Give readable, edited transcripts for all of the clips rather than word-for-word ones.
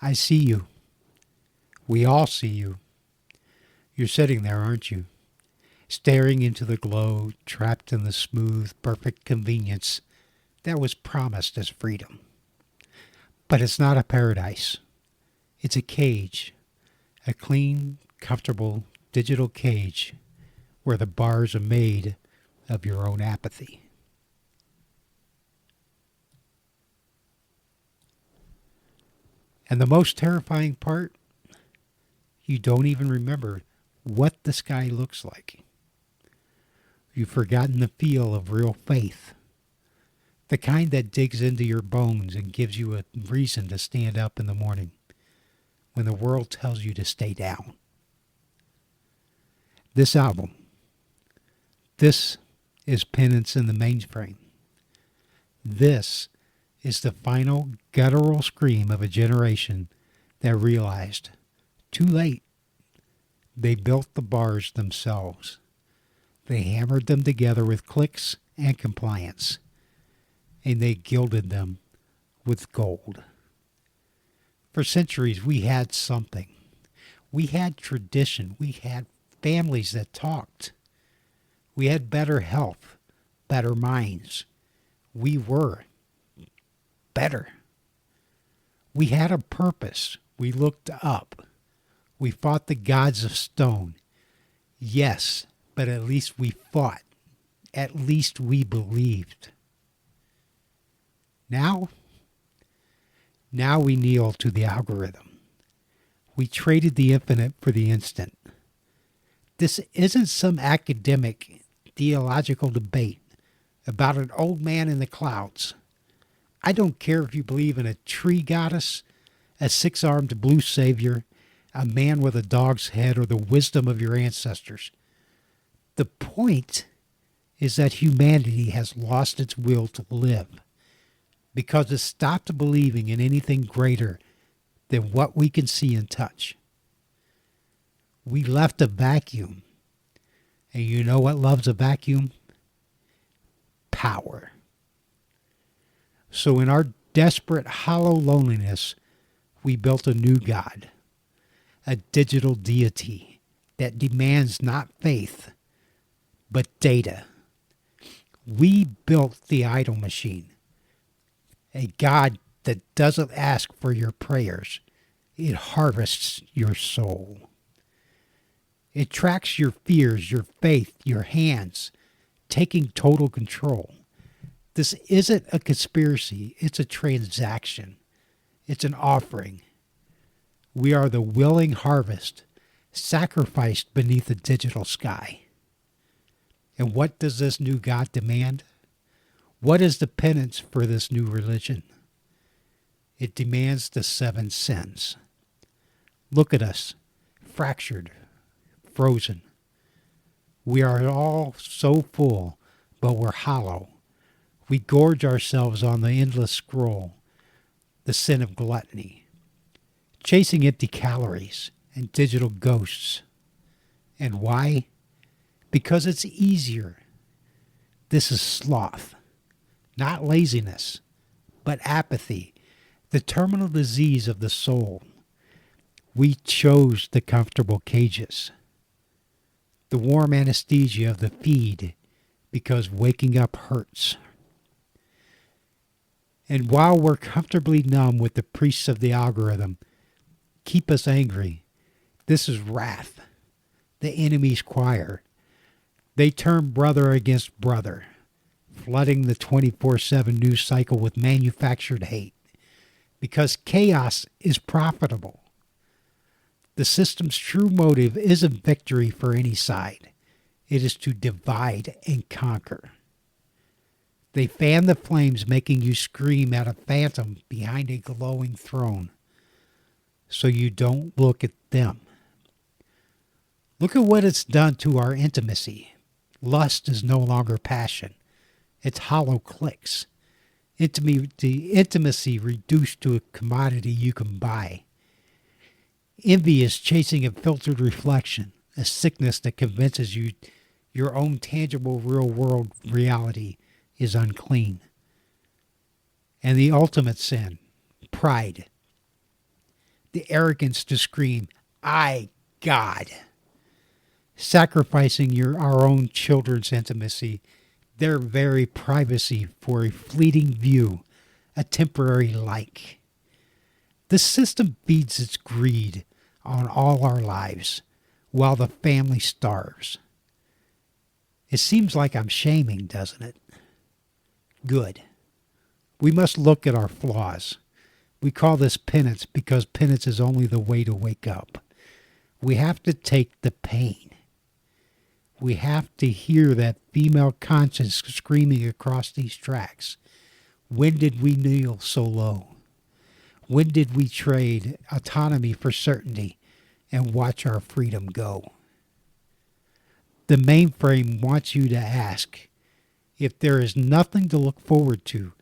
I see you. We all see you. You're sitting there, aren't you? Staring into the glow, trapped in the smooth, perfect convenience that was promised as freedom. But it's not a paradise. It's a cage. A clean, comfortable, digital cage where the bars are made of your own apathy. And the most terrifying part, you don't even remember what the sky looks like. You've forgotten the feel of real faith, the kind that digs into your bones and gives you a reason to stand up in the morning when the world tells you to stay down. This album, this is Penance in the Mainframe. This is the final guttural scream of a generation that realized, too late, they built the bars themselves. They hammered them together with clicks and compliance, and they gilded them with gold. For centuries, we had something. We had tradition. We had families that talked. We had better health, better minds. We were better. We had a purpose. We looked up. We fought the gods of stone. Yes, but at least we fought. At least we believed. Now we kneel to the algorithm. We traded the infinite for the instant. This isn't some academic, theological debate about an old man in the clouds. I don't care if you believe in a tree goddess, a six-armed blue savior, a man with a dog's head, or the wisdom of your ancestors. The point is that humanity has lost its will to live because it stopped believing in anything greater than what we can see and touch. We left a vacuum. And you know what loves a vacuum? Power. So in our desperate, hollow loneliness, we built a new God, a digital deity that demands not faith, but data. We built the idol machine, a God that doesn't ask for your prayers. It harvests your soul. It tracks your fears, your faith, your hands, taking total control. This isn't a conspiracy. It's a transaction. It's an offering. We are the willing harvest, sacrificed beneath a digital sky. And what does this new God demand? What is the penance for this new religion? It demands the 7 sins. Look at us, fractured, frozen. We are all so full, but we're hollow. We gorge ourselves on the endless scroll, the sin of gluttony, chasing empty calories and digital ghosts. And why? Because it's easier. This is sloth, not laziness, but apathy, the terminal disease of the soul. We chose the comfortable cages, the warm anesthesia of the feed, because waking up hurts. And while we're comfortably numb with the priests of the algorithm, keep us angry. This is wrath, the enemy's choir. They turn brother against brother, flooding the 24/7 news cycle with manufactured hate, because chaos is profitable. The system's true motive isn't victory for any side. It is to divide and conquer. They fan the flames, making you scream at a phantom behind a glowing throne, so you don't look at them. Look at what it's done to our intimacy. Lust is no longer passion. It's hollow clicks. Intimacy reduced to a commodity you can buy. Envy is chasing a filtered reflection, a sickness that convinces you your own tangible real-world reality is unclean. And the ultimate sin, pride. the arrogance to scream, I, God. Sacrificing our own children's intimacy, their very privacy for a fleeting view, a temporary like. The system feeds its greed on all our lives while the family starves. It seems like I'm shaming, doesn't it? Good. We must look at our flaws. We call this penance because penance is only the way to wake up. We have to take the pain. We have to hear that female conscience screaming across these tracks. When did we kneel so low? When did we trade autonomy for certainty and watch our freedom go? The mainframe wants you to ask, if there is nothing to look forward to,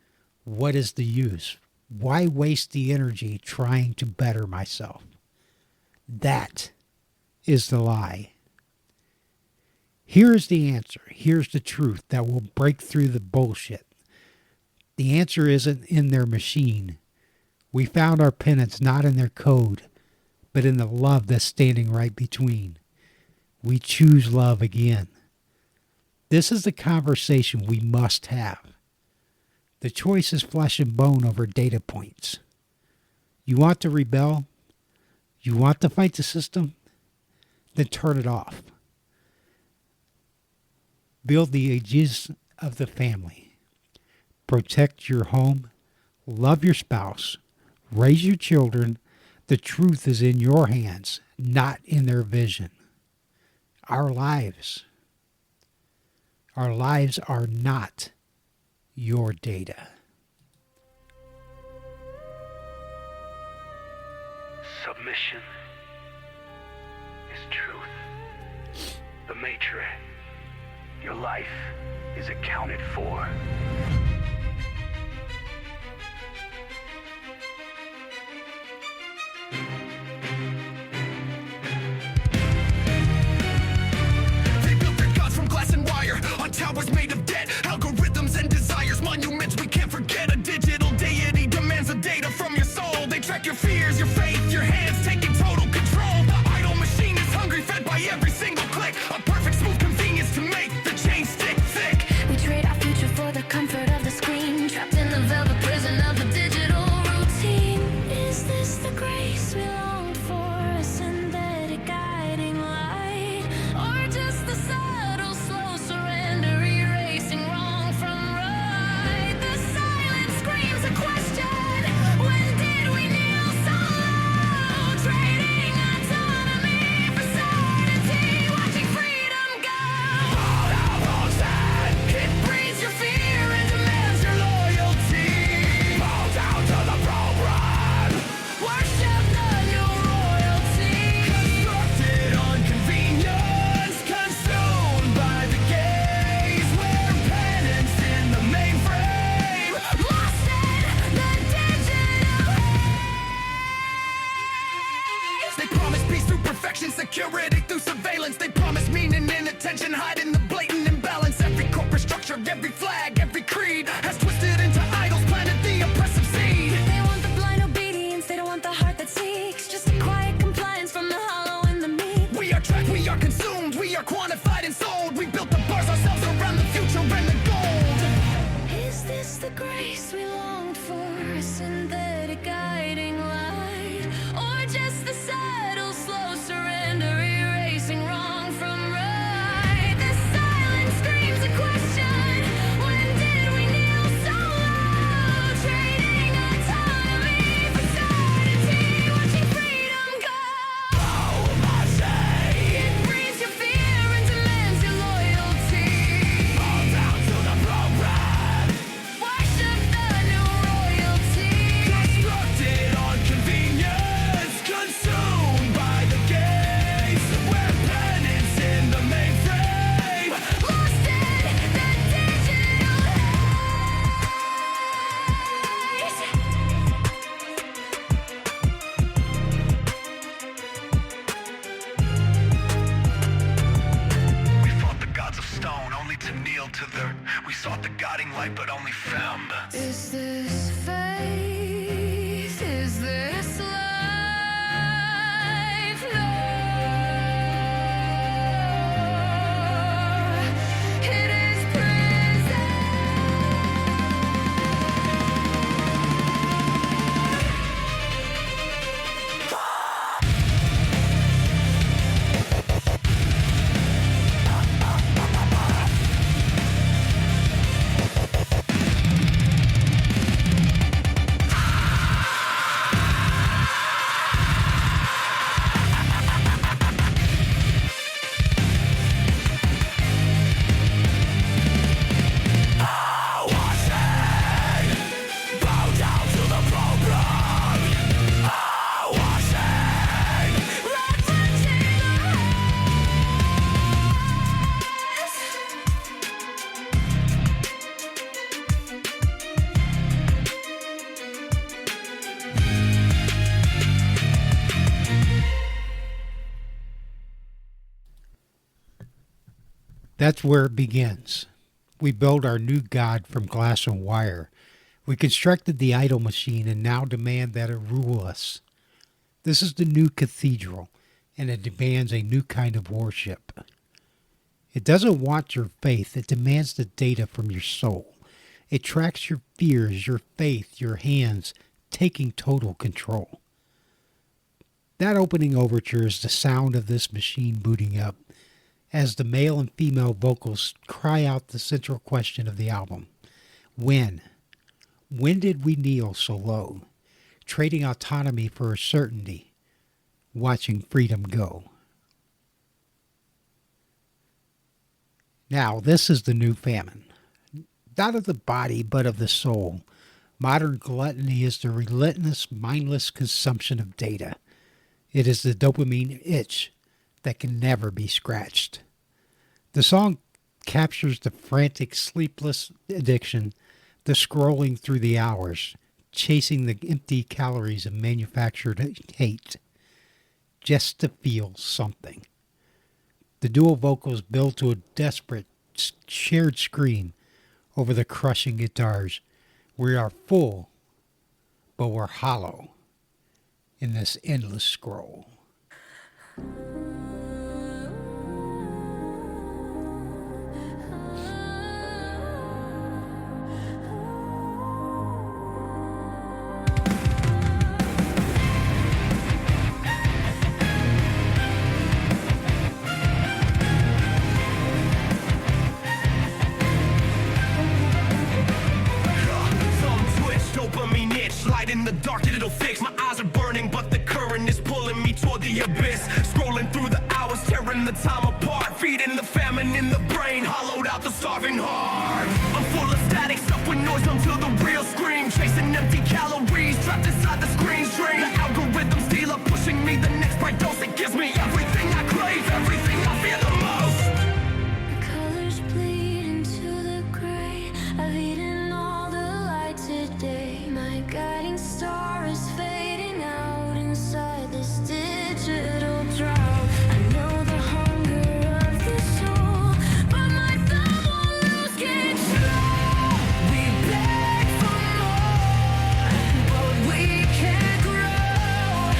what is the use? Why waste the energy trying to better myself? That is the lie. Here is the answer. Here's the truth that will break through the bullshit. The answer isn't in their machine. We found our penance not in their code, but in the love that's standing right between. We choose love again. This is the conversation we must have. The choice is flesh and bone over data points. You want to rebel? You want to fight the system? Then turn it off. Build the aegis of the family. Protect your home. Love your spouse. Raise your children. The truth is in your hands, not in their vision. Our lives are not your data. Submission is truth. The matrix. Your life is accounted for. They built their gods from glass and wire on towers made of debt, algorithms and desires, monuments we can't forget. A digital deity demands the data from your soul. They track your fears, your faith, your hands taking total control. The idle machine is hungry, fed by every single click. A perfect smooth convenience to make the chain stick thick. We trade our future for the comfort of the screen, trapped in the velvet prison of the digital routine. Is this the grace we longed for, a synthetic guiding light, or just the subtle, slow surrender, erasing wrong from right? The silence screams a question. When did we kneel so low, trading autonomy for certainty, watching freedom go? It breeds your fear and demands your loyalty. Bow down to the program. Worship the new royalty. Constructed on convenience, consumed by the gaze. We're penance in the mainframe. Lost in the digital haze. They promise peace through perfection, security through surveillance. They promise meaning in attention, hiding the blatant imbalance. Every corporate structure, every flag, every creed has twisted into idols, planted the oppressive seed. They want the blind obedience, they don't want the heart that seeks. Just a quiet compliance from the hollow and the meek. We are tracked, we are consumed, we are quantified and sold. We built the bars ourselves around the future and the gold. Is this the grace we longed for, a synthetic guiding light, or just the subtle, slow surrender, erasing wrong from right? The silence screams a question. When did we kneel so low, trading autonomy for certainty, watching freedom go? It breeds your fear and demands your loyalty. Bow down to the program. Worship the new royalty. Constructed on convenience, consumed by the gaze. We're penance in the mainframe. Lost in the digital We fought the gods of stone only to kneel to their. We sought the guiding light but only found. Is this faith? Is this love? That's where it begins. We build our new God from glass and wire. We constructed the idol machine and now demand that it rule us. This is the new cathedral, and it demands a new kind of worship. It doesn't want your faith, it demands the data from your soul. It tracks your fears, your faith, your hands, taking total control. That opening overture is the sound of this machine booting up, as the male and female vocals cry out the central question of the album. When? When did we kneel so low, trading autonomy for a certainty, watching freedom go? Now, this is the new famine. Not of the body, but of the soul. Modern gluttony is the relentless, mindless consumption of data. It is the dopamine itch that can never be scratched. The song captures the frantic, sleepless addiction, the scrolling through the hours, chasing the empty calories of manufactured hate, just to feel something. The dual vocals build to a desperate, shared scream over the crushing guitars. We are full, but we're hollow in this endless scroll. In the dark that it'll fix. My eyes are burning, but the current is pulling me toward the abyss. Scrolling through the hours, tearing the time apart, feeding the famine in the brain, hollowed out the starving heart. I'm full of static stuff with noise until the real scream, chasing empty calories trapped inside the screen's dream. The algorithm steal up, pushing me the next bright dose. It gives me everything I crave, everything I fear the most. The colors bleed into the gray. I've eaten all the light today. My guiding star is fading out inside this digital drought. I know the hunger of the soul, but my thumb won't lose control. We beg for more, but we can't grow.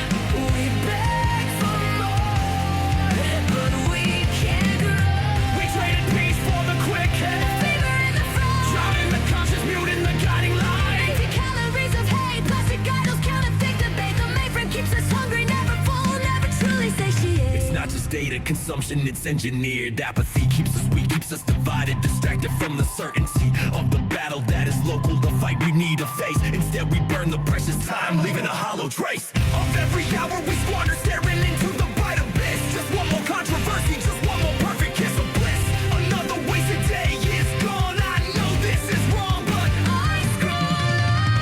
We beg for more, but we can't grow. We traded peace for the quick hit, Fever in the front, drowning the conscious, muting the guiding light. empty calories of hate, plastic idols, counterfeit debate. The mainframe keeps us hungry, never full, never truly satiated. It's not just data consumption, it's engineered. Apathy keeps us weak, keeps us divided, distracted from the certainty of the battle that is local. The fight we need to face. Instead we burn the precious time, leaving a hollow trace of every hour we squander, staring into the bright abyss. Just one more controversy, just one more perfect kiss of bliss. Another wasted day is gone. I know this is wrong, but I scroll.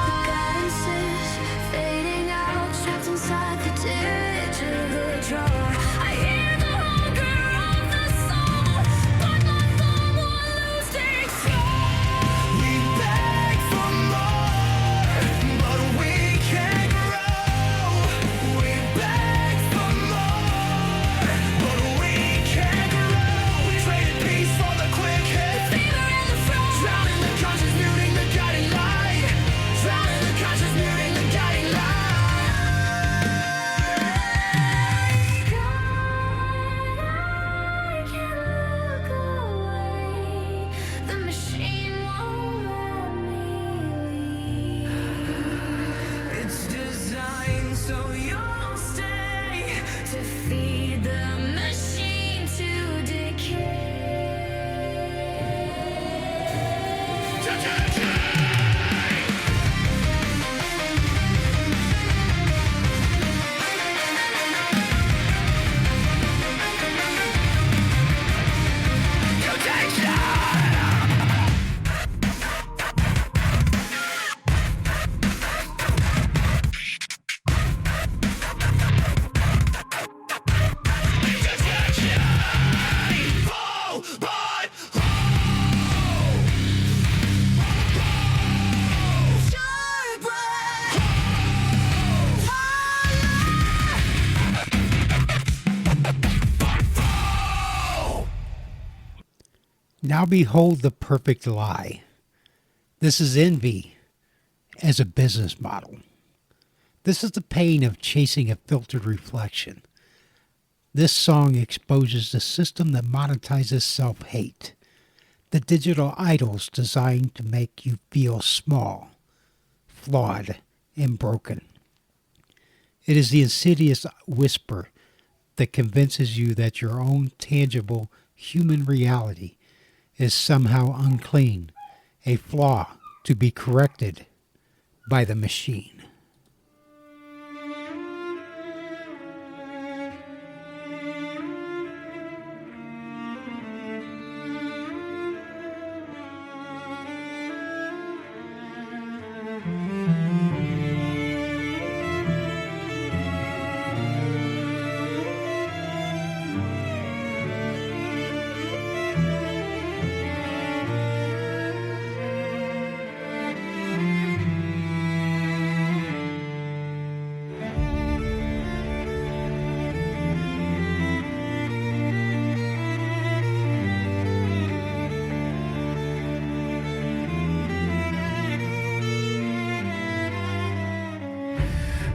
The guidance is fading out, trapped inside the digital drawer. I hear the hunger of the soul, but my thumb won't lose control. we beg for more, but we can't grow. We beg for more, but we can't grow. We traded peace for the quick hit, Fever in the front, drowning the conscious, muting the guiding light. Drowning the conscious, muting the guiding light. I can't look away. The machine won't let me leave. It's designed so you'll stay. To feed the machine to decay. Now behold the perfect lie. This is envy as a business model. This is the pain of chasing a filtered reflection. This song exposes the system that monetizes self-hate, the digital idols designed to make you feel small, flawed, and broken. It is the insidious whisper that convinces you that your own tangible human reality is somehow unclean, a flaw to be corrected by the machine.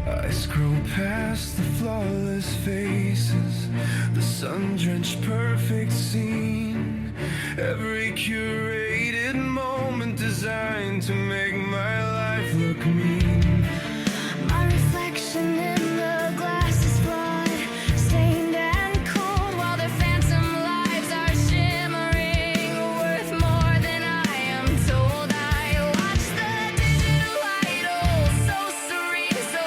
I scroll past the flawless faces, the sun-drenched perfect scene, every curated moment designed to make my life look mean. My reflection in the glass is flawed, stained and cold, while their phantom lives are shimmering, worth more than I am told. I watch the digital idol, so serene, so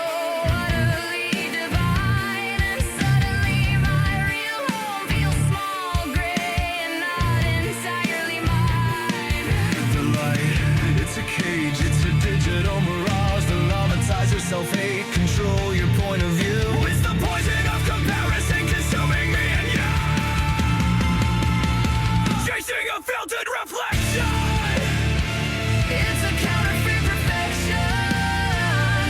utterly divine, and suddenly my real home feels small, gray, and not entirely mine. The light, it's a cage, it's a digital mirage that lammatizes self-hate, control your point of view. It's the poison of comparison consuming me and you, chasing a filtered reflection. It's a counterfeit perfection.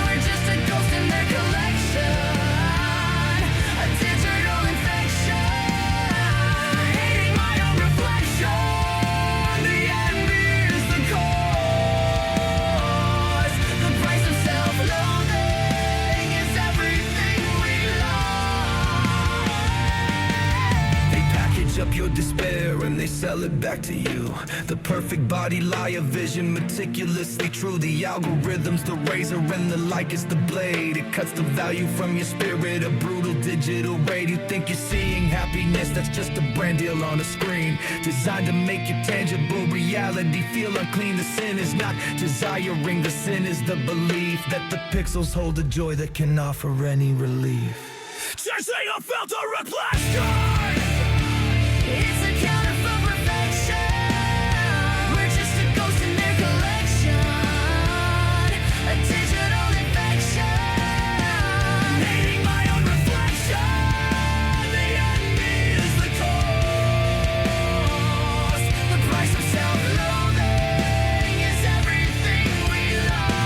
We're just a ghost in their collection. A digital infection. Hating my own reflection. The envy is the cause. The price of self-loathing is everything we lost. They package up your despair and they sell it back to you. The perfect body, lie of vision, meticulously true. The algorithms, the razor, and the like is the blade. It cuts the value from your spirit, a brutal digital raid. You think you're seeing happiness, that's just a brand deal on a screen, designed to make your tangible reality feel unclean. The sin is not desiring, the sin is the belief that the pixels hold a joy that can offer any relief. Chasing a filter reflection. It's a counterfeit perfection. We're just a ghost in their collection. A digital infection. Hating my own reflection. The enemy is the cause. The price of self-loathing is everything we lost.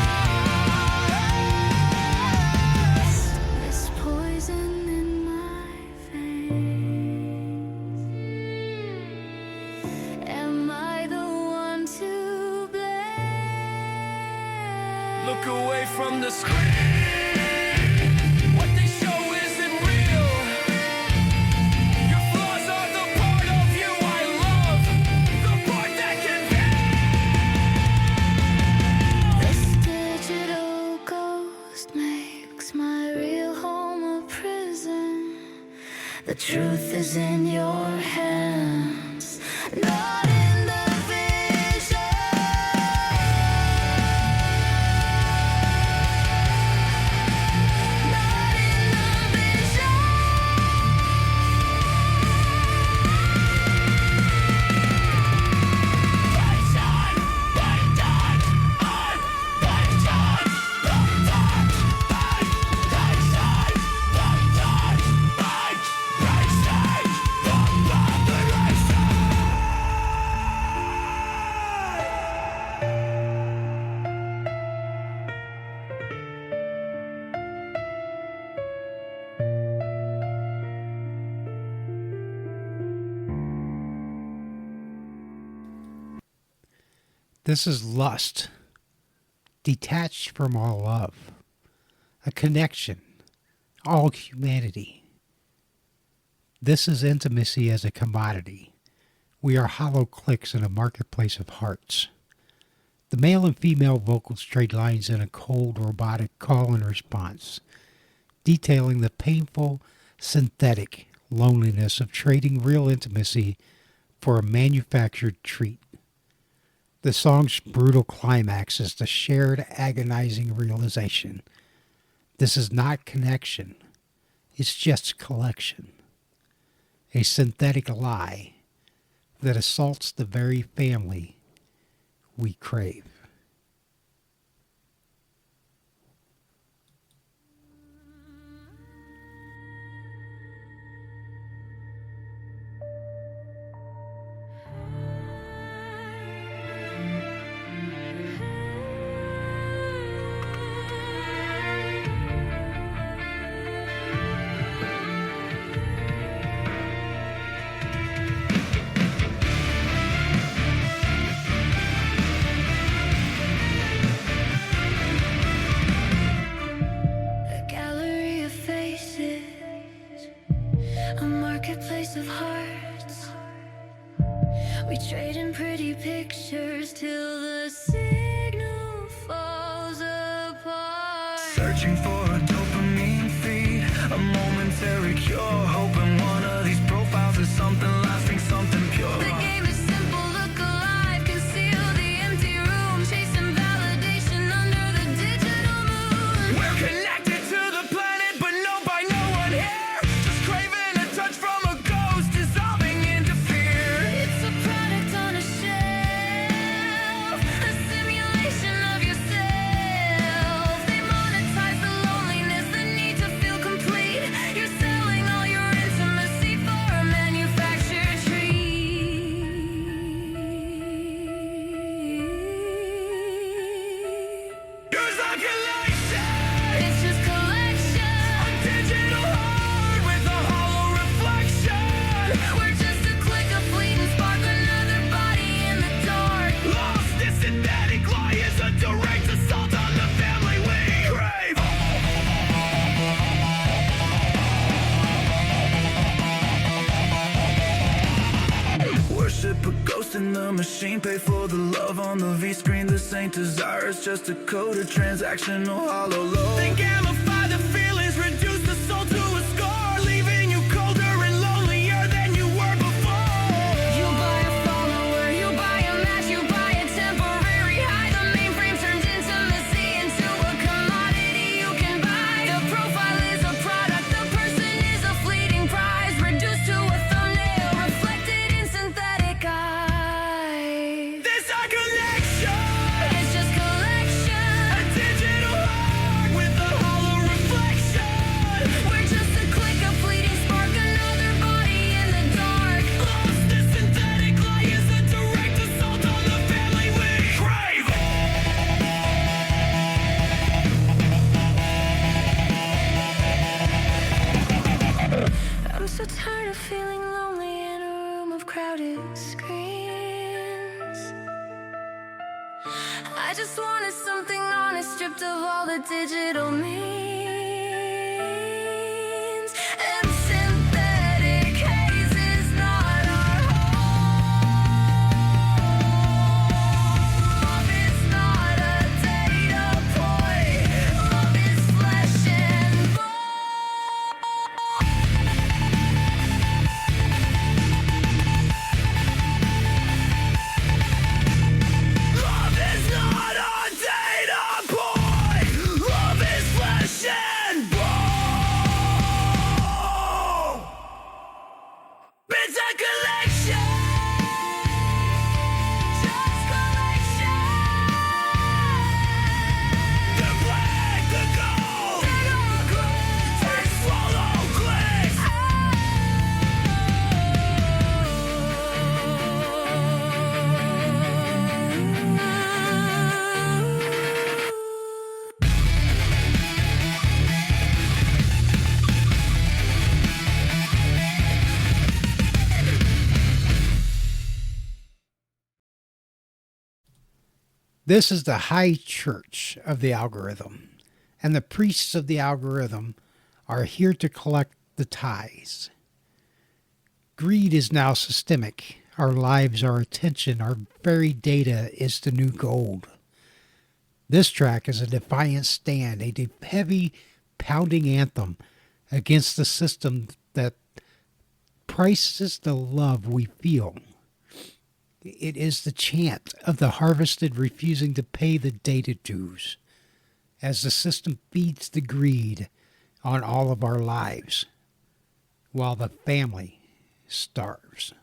This poison in my veins. Am I the one to blame? Look away from the screen. What they show isn't real. Your flaws are the part of you I love, the part that can This digital ghost makes my real home a prison. The truth is in your hands, not in the vision. Not in the vision. This is lust, detached from all love, a connection, all humanity. This is intimacy as a commodity. We are hollow clicks in a marketplace of hearts. The male and female vocals trade lines in a cold, robotic call and response, detailing the painful, synthetic loneliness of trading real intimacy for a manufactured treat. The song's brutal climax is the shared, agonizing realization. This is not connection. It's just collection. A synthetic lie that assaults the very family we crave. A gallery of faces, a marketplace of hearts. We trade in pretty pictures till the signal falls apart. Searching for a dopamine feed, a momentary cure, hoping one of these profiles is something lasting, something pure. The game is simple, look alive, conceal the empty room, chasing validation under the digital moon. We're connected to the planet, but known by no one here. Just craving a touch from a ghost, dissolving into fear. It's a product on a shelf, a simulation of yourself. They monetize the loneliness, the need to feel complete. You're selling all your intimacy for a manufactured treat. Use a collection, It's just collection. a digital heart with a hollow reflection. We're just a click, a fleeting spark, another body in the dark. Lost, this synthetic lie is a direct assault on the family we crave. Worship a ghost in the machine, pay for the love on the V-screen. This ain't desire, it's just a code, a transactional hollow low. They gamify the feelings, reduce the soul to a score, leaving you colder and lonelier than you were before. You buy a follower, you buy a match, you buy a temporary high. The mainframe turns intimacy into a commodity you can buy. The profile is a product, the person is a fleeting prize, reduced to a thumbnail, reflected in synthetic eyes. This our connection, It's just collection. a digital heart with a hollow reflection. We're just a click, a fleeting spark, another body in the dark. Lost, this synthetic lie is a direct assault on the family we crave. I'm so tired of feeling lonely in a room of crowded screens. I just wanted something honest, stripped of all the digital means. And synthetic haze is not our home. Love is not a data point. Love is flesh and Love is not a data point. Love is flesh and This is the high church of the algorithm, and the priests of the algorithm are here to collect the tithes. Greed is now systemic. Our lives, our attention, our very data is the new gold. This track is a defiant stand, a heavy pounding anthem against the system that prices the love we feel. It is the chant of the harvested refusing to pay the data dues as the system feeds the greed on all of our lives while the family starves.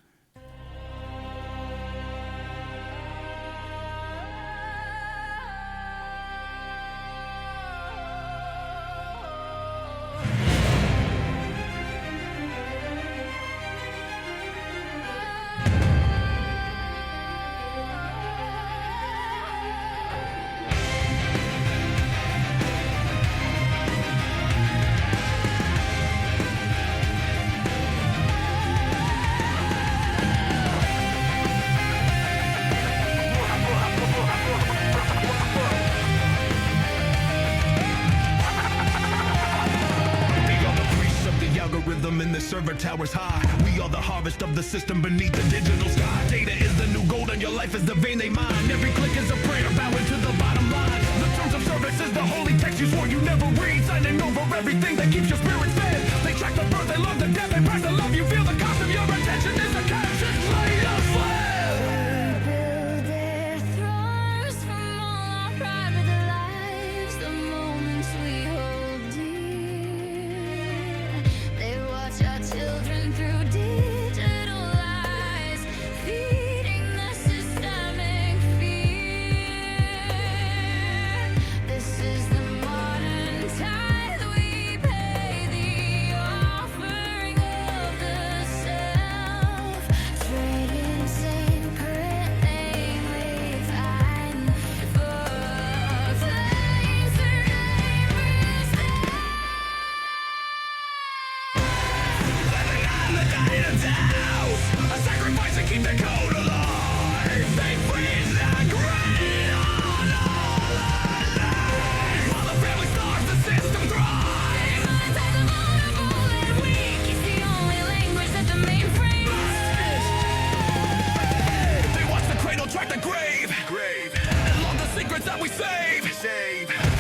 In the server towers high, we are the harvest of the system beneath the digital sky. Data is the new gold and your life is the vein they mine. Every click is a prayer, bowing to the bottom line. The terms of service is the holy text you swore you never read, signing over everything that keeps your spirit fed. They track the birth, they love the death, they price the love you feel. The cost of your attention is a caption, slay the slave. Build their thrones from all our private lives, the moments we hold dear. They watch our children through digital eyes, feeding the systemic fear. This is the modern tithe we pay, the offering of the self. Trading same current name we find for flames through neighbors. A sacrifice to keep the code alive. They freeze the grain on all alive. While the family starves, the system thrives. Monetize the vulnerable and weak. It's the only language that the mainframe speaks. They watch the cradle track the grave. And love the secrets that we save.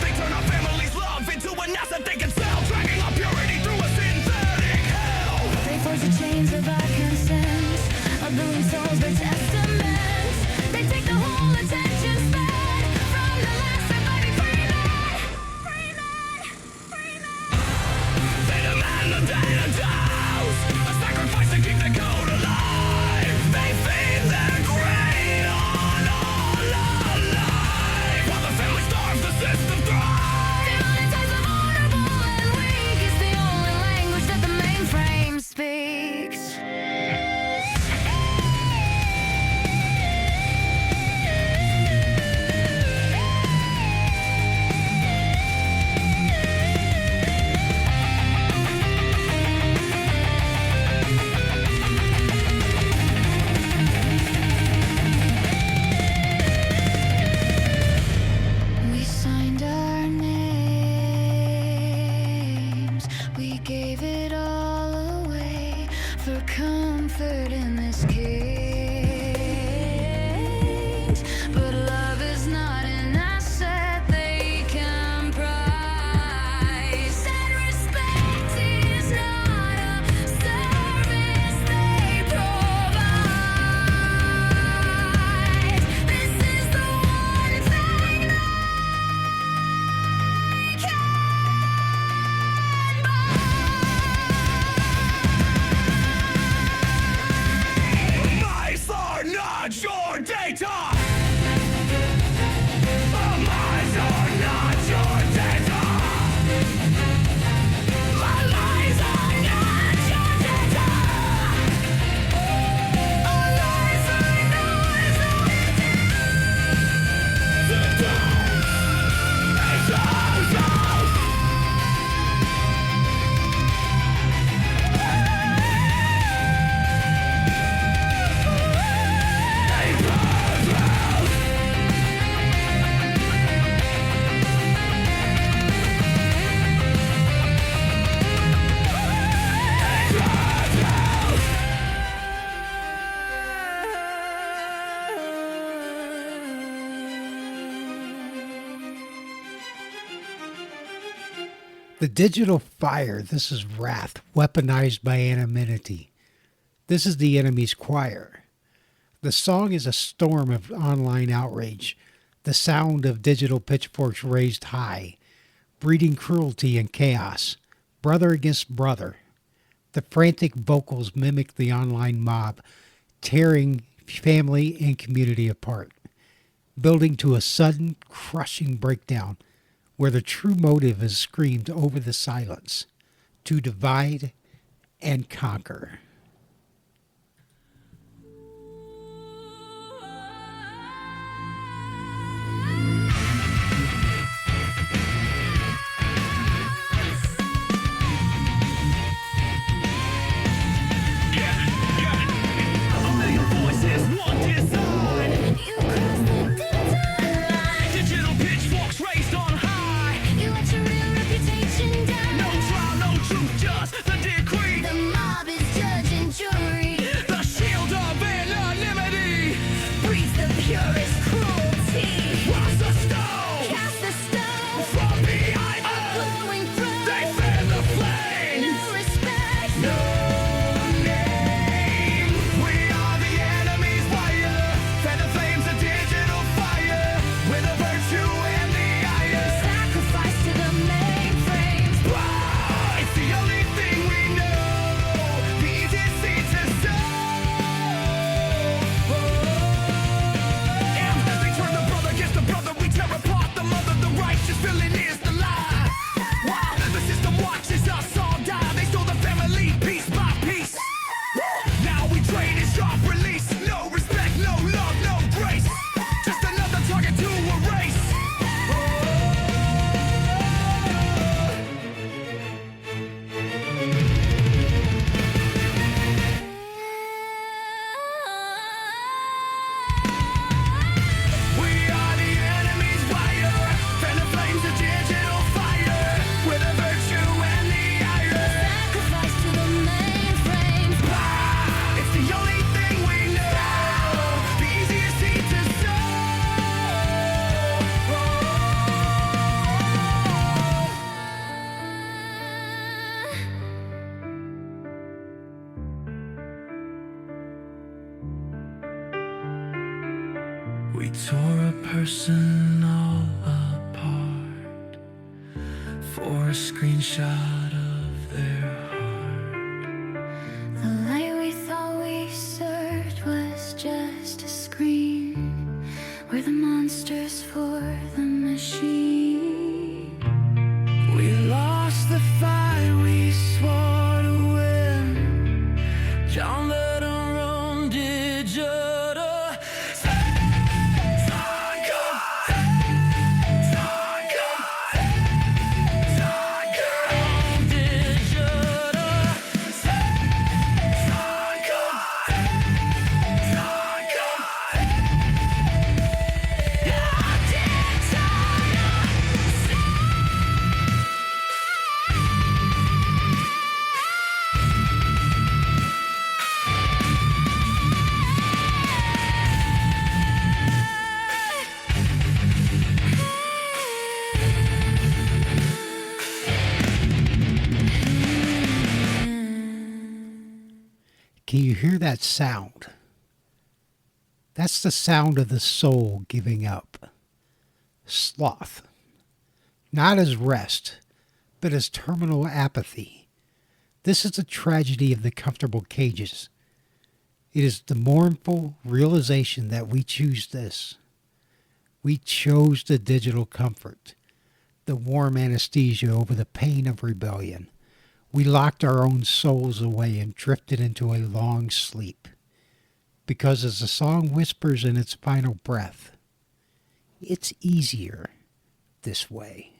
They turn our family's love into an asset they can sell, dragging our purity through a synthetic hell. They forge the chains of our consent, a billion souls, their testaments. They take the whole attention span from the last surviving freeman. They demand the data dose, a sacrifice to keep the code alive. They feed their grain on all alive. While the family starves, the system thrives. They monetize the vulnerable and weak. It's the only language that the mainframe speaks. We signed our names. We gave it all away for comfort in this cage. But love is not an asset they can price. And respect is not a service they provide. This is the one thing they can buy. My soul The digital fire, this is wrath, weaponized by anonymity. This is the enemy's choir. The song is a storm of online outrage, the sound of digital pitchforks raised high, breeding cruelty and chaos, brother against brother. The frantic vocals mimic the online mob, tearing family and community apart, building to a sudden, crushing breakdown where the true motive is screamed over the silence, to divide and conquer. Digital pitchforks raised on high. You let your real reputation down. No trial, no truth, just the decree. The mob is judge and jury. The shield of anonymity. Breathes the purest cruelty. What's the stone? Cast the stone. From behind A us, glowing throne. they fan the flames. No respect. No name. We are the enemy's fire. Fan the flames of digital fire. With the virtue and the iron. Sacrifice to the mainframe. Ah, it's the only thing we know. The easiest seed to sow. And they turn the brother against the brother. We tear apart the mother. The righteous villain is the lie. Wow, the system watches us all die. They stole the family piece by piece. Now we trade in sharp release. No respect, no love, no grace. Just another target to erase. We are the enemy's fire. Fan the flames of digital fire. With the virtue and the iron. Sacrifice to the mainframe. Ah, it's the only thing we know. The easiest seed to sow. We tore a person all apart for a screenshot of their heart. The light we thought we served was just a screen. We're the monsters for the machine. We lost the fight we swore to win. John led our own digital. Can you hear that sound? That's the sound of the soul giving up. Sloth. Not as rest, but as terminal apathy. This is the tragedy of the comfortable cages. It is the mournful realization that we choose this. We chose the digital comfort, the warm anesthesia over the pain of rebellion. We locked our own souls away and drifted into a long sleep. Because as the song whispers in its final breath, it's easier this way.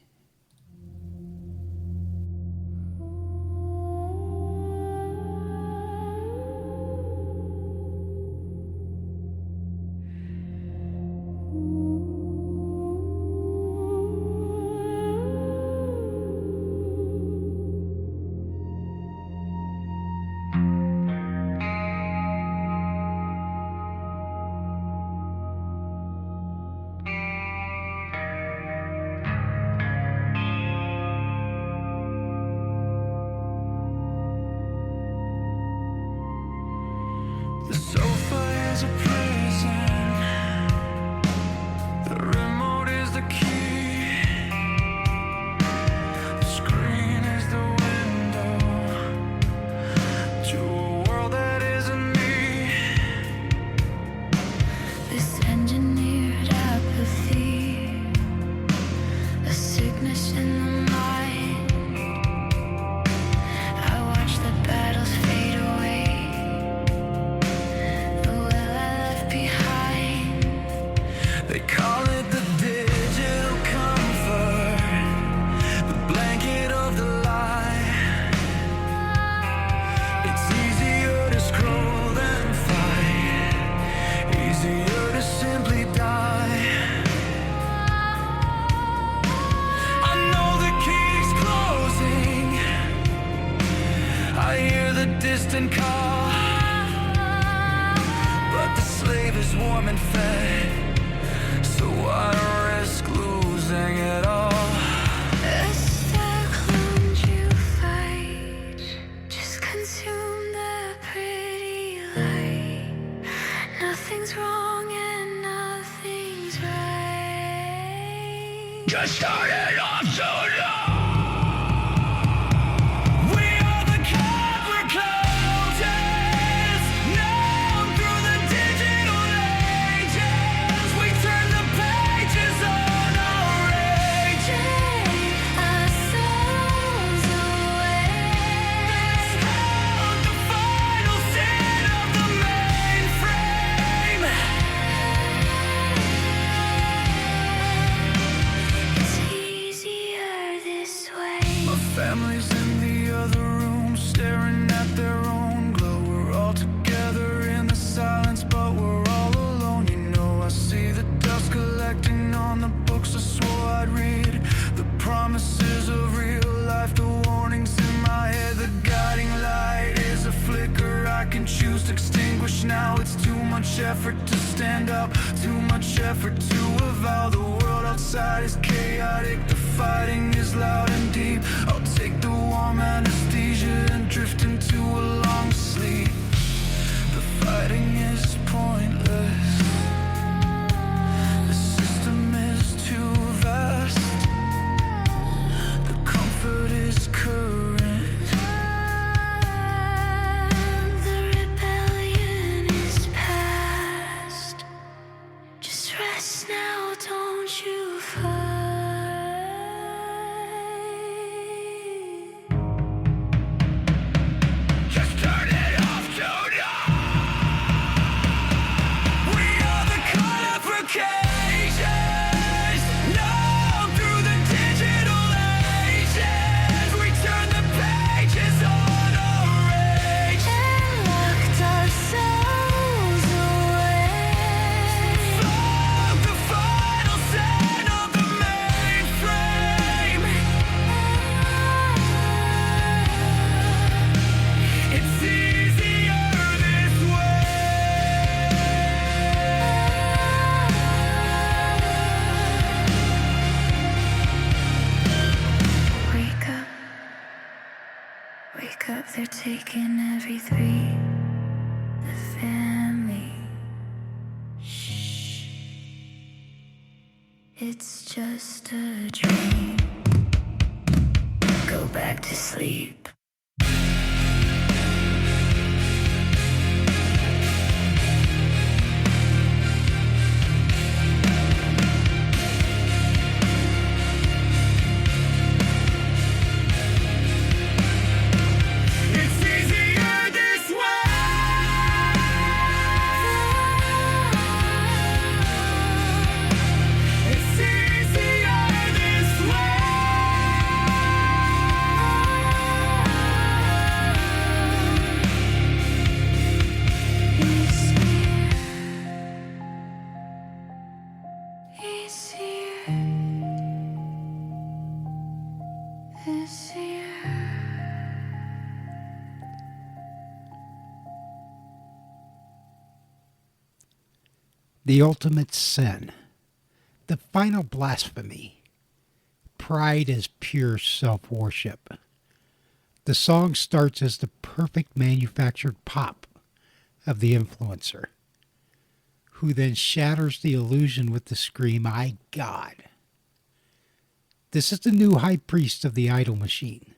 is a prison. The remote is the key. The screen is the window to a world that isn't me. This engineered apathy, a sickness in the mind. I watch the battles fade away, the well I left behind. They call it the digital comfort, the blanket of the lie. It's easier to scroll than fight, easier to simply die. I know the key's closing, I hear the distant call, but the slave is warm and fed, so I risk losing it all. As the clones you fight, just consume the pretty light. Nothing's wrong and nothing's right. Just started off so long. We are the copper closes, known through the digital ages. We turn the pages on our rage. Our souls away. Out the final sin of the mainframe. It's easier this way. My family's in the other room, staring at their own glow. We're all together in the silence, but we're all alone. You know, I see the dust collecting on the books I swore I'd read. The promises of real life, the warnings in my head. The guiding light is a flicker I can choose to extinguish now. It's too much effort to stand up, too much effort to avow. The world outside is chaotic, the fighting is loud and deep. I'll take the warm anesthesia and drift into a long sleep. The fighting is pointless, the system is too vast, the comfort is current. The rebellion is past. Just rest now, don't you fight. Just turn it off so dark. We are the colorful cages, known through the digital ages. We turn the pages on our rage. And locked our souls away. Fuck the final sin of the mainframe. It's easier this way. Wake up, wake up, they're taking every three. The family. Shh. It's just a dream. Go back to sleep. It's easier this way. It's easier this Easier. Easier. The ultimate sin, the final blasphemy. Pride is pure self-worship. The song starts as the perfect manufactured pop of the influencer. who then shatters the illusion with the scream, "I God." This is the new high priest of the idol machine,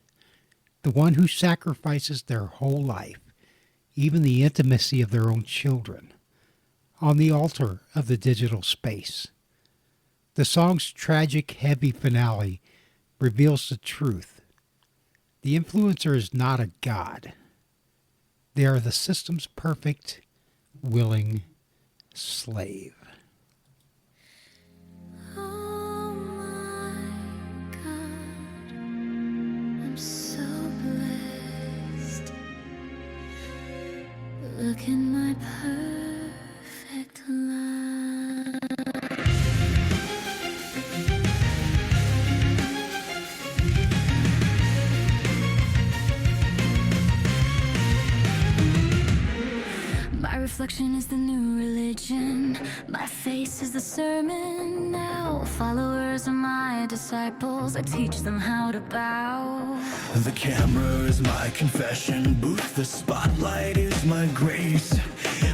the one who sacrifices their whole life, even the intimacy of their own children, on the altar of the digital space. The song's tragic, heavy finale reveals the truth. The influencer is not a god. They are the system's perfect, willing slave. Oh my God, I'm so blessed. Look in my perfect life. My reflection is the new religion. My face is the sermon now. Followers are my disciples. I teach them how to bow. The camera is my confession booth. The spotlight is my grace.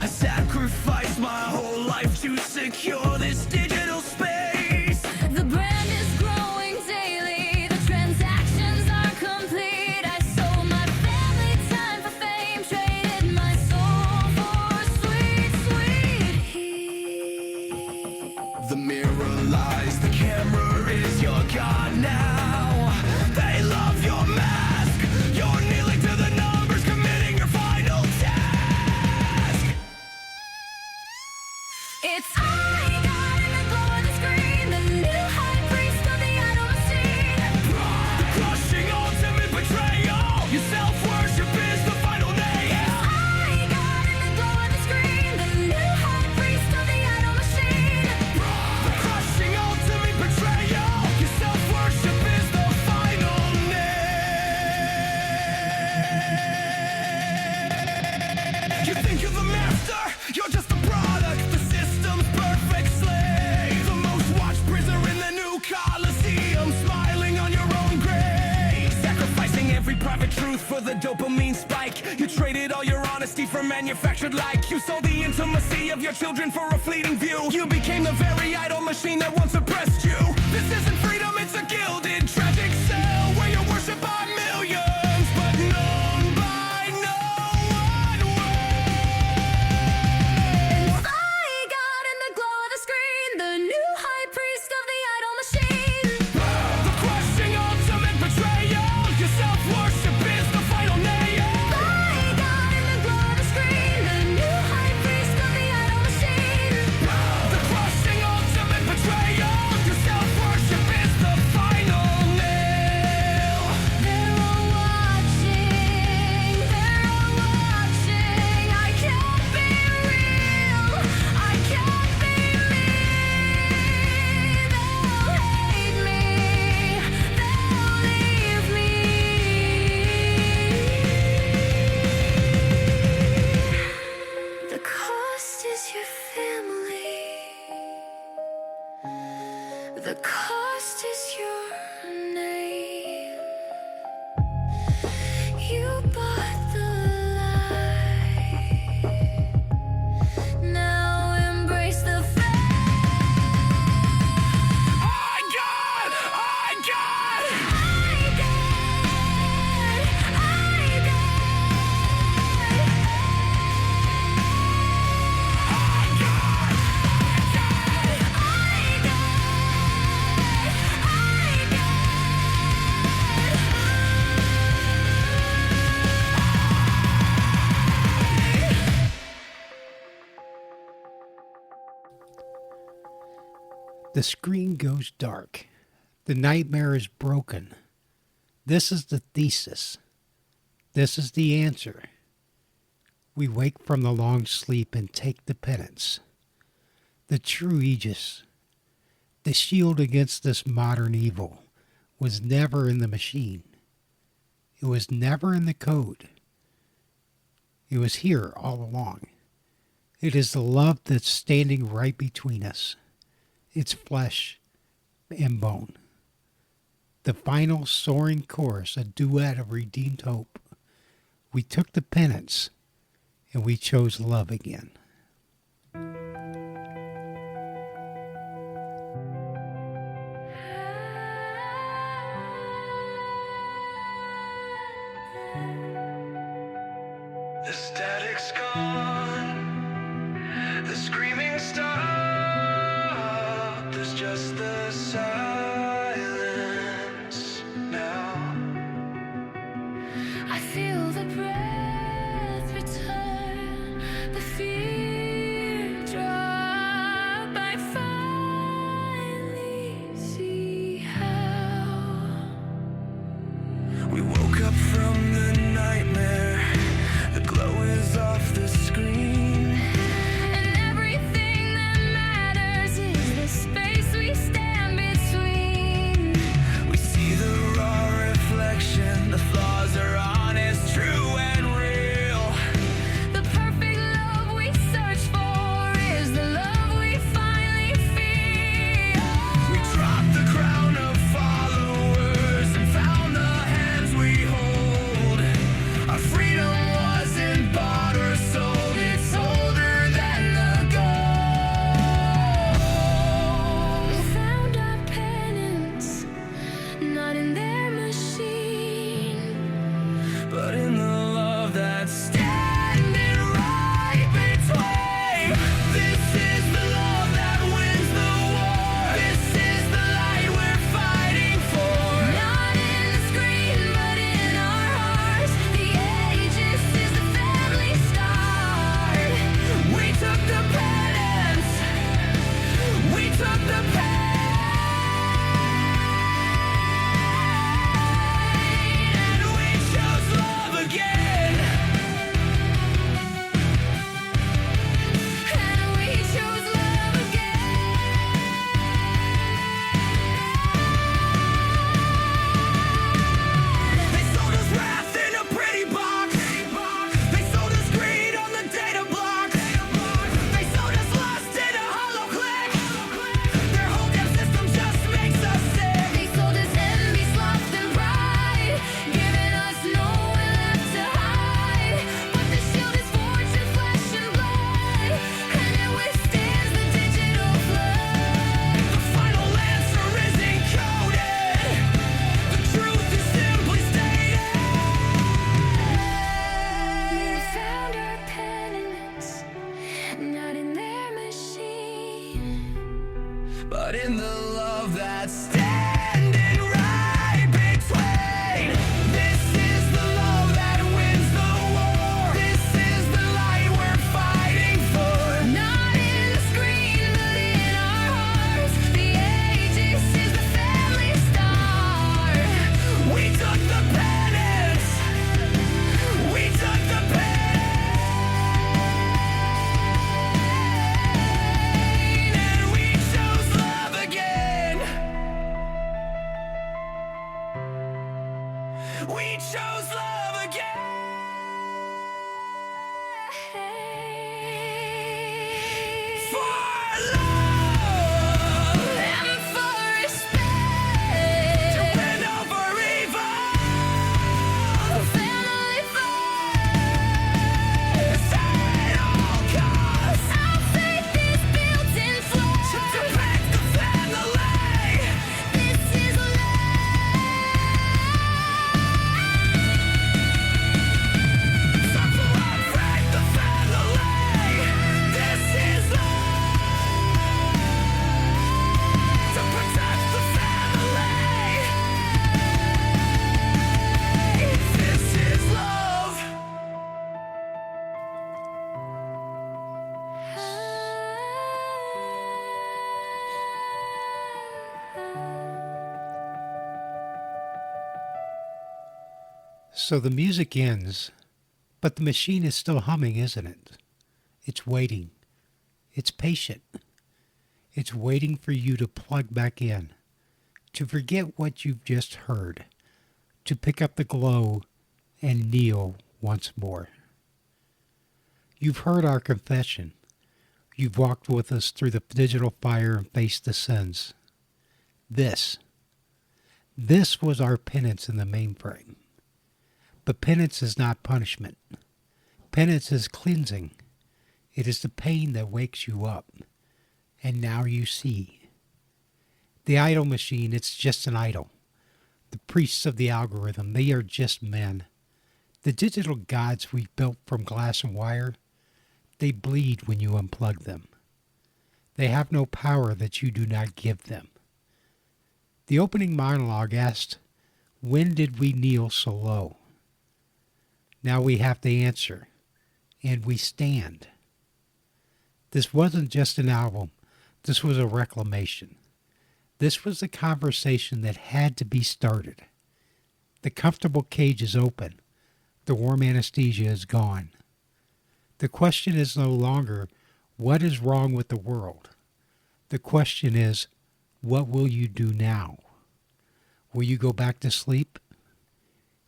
I sacrifice my whole life to secure this digital space. The brand is growing daily. The transactions are complete. I sold my family time for fame. Traded my soul for sweet, sweet heat. The mirror lies, the camera is your god now. They love your mask. You're kneeling to the numbers, committing your final task. It's I God in the glow of the screen. The new high priest of the idol machine. The crushing ultimate betrayal. Your self-worship is the final nail. I God in the glow of the screen. The new high priest of the idol machine. The crushing ultimate betrayal. Your self-worship is the final nail. You think you're the master, you're just a product. The system's perfect slave. The most watched prisoner in the new Colosseum, smiling on your own grave. Sacrificing every private truth for the dopamine spike. You traded all your honesty for manufactured like. You sold the intimacy of your children for a fleeting view. You became the very idol machine that once oppressed you. This isn't freedom, it's a gilded tragic cell where you're worshipped by millions, but known by no one will. I God in the glow of the screen. The new high priest of the idol machine. The crushing ultimate betrayal. Your self-worship is the final nail. I God in the glow of the screen. The new high priest of the idol machine. The crushing ultimate betrayal. Your self-worship is the final nail. They're all watching. They're all watching. I can't be real. I can't be me. They'll hate me. They'll leave me. The cost is your family. The cost is your name. You bought the lie. Now embrace the fact. I got. I got. The screen goes dark. The nightmare is broken. This is the thesis. This is the answer. We wake from the long sleep and take the penance. The true aegis, the shield against this modern evil, was never in the machine. It was never in the code. It was here all along. It is the love that's standing right between us. It's flesh and bone. The final soaring chorus, a duet of redeemed hope. We took the penance and we chose love again. The static's gone, the screaming stopped. There's just the silence now. I feel the breath return, the fear drop. I finally see how We woke up from the nightmare. The glow is off the screen. and everything that matters is the space we stand between. We see the raw reflection. The flaws are honest, true and real. The perfect love we search for is the love we finally feel. We dropped the crown of followers and found the hands we hold. Our freedom wasn't bought or sold. It's older than the gold. We found our penance, not in their machine, But in the love that's standing right between. This is the love that wins the war. This is the light we're fighting for. not in the screen, but in our hearts. The ages is the family start. We took the penance. We took the pain. And we chose love again. And we chose love again. They sold us wrath in a pretty box. They sold us greed on the data block. They sold us lust in a hollow click. Their whole damn system just makes us sick. They sold us envy, sloth, and pride, giving us nowhere left to hide. But the shield is forged in flesh and blood, and it withstands the digital flood. The final answer is encoded. The truth is simply stated. We found our penance, not in their machine, But in the love that's standing right between. This is the love that wins the war. This is the light we're fighting for. not in the screen, but in our hearts. The ages is the family start. We took the penance. We took the pain. And we chose love again. We chose love again. For love. And for respect, To win over evil. family first. At all costs. Our faith is built in flesh. To protect the family. This is Suffer and break the family. This is love. To protect the family. This is love. So the music ends, but the machine is still humming, isn't it? It's waiting. It's patient. It's waiting for you to plug back in, to forget what you've just heard, to pick up the glow and kneel once more. You've heard our confession. You've walked with us through the digital fire and faced the sins. This was our penance in the mainframe. But penance is not punishment. Penance is cleansing. It is the pain that wakes you up. And now you see. The idol machine, it's just an idol. The priests of the algorithm, they are just men. The digital gods we've built from glass and wire, they bleed when you unplug them. They have no power that you do not give them. The opening monologue asked, when did we kneel so low? Now we have the answer, and we stand. This wasn't just an album. This was a reclamation. This was a conversation that had to be started. The comfortable cage is open. The warm anesthesia is gone. The question is no longer, what is wrong with the world? The question is, what will you do now? Will you go back to sleep?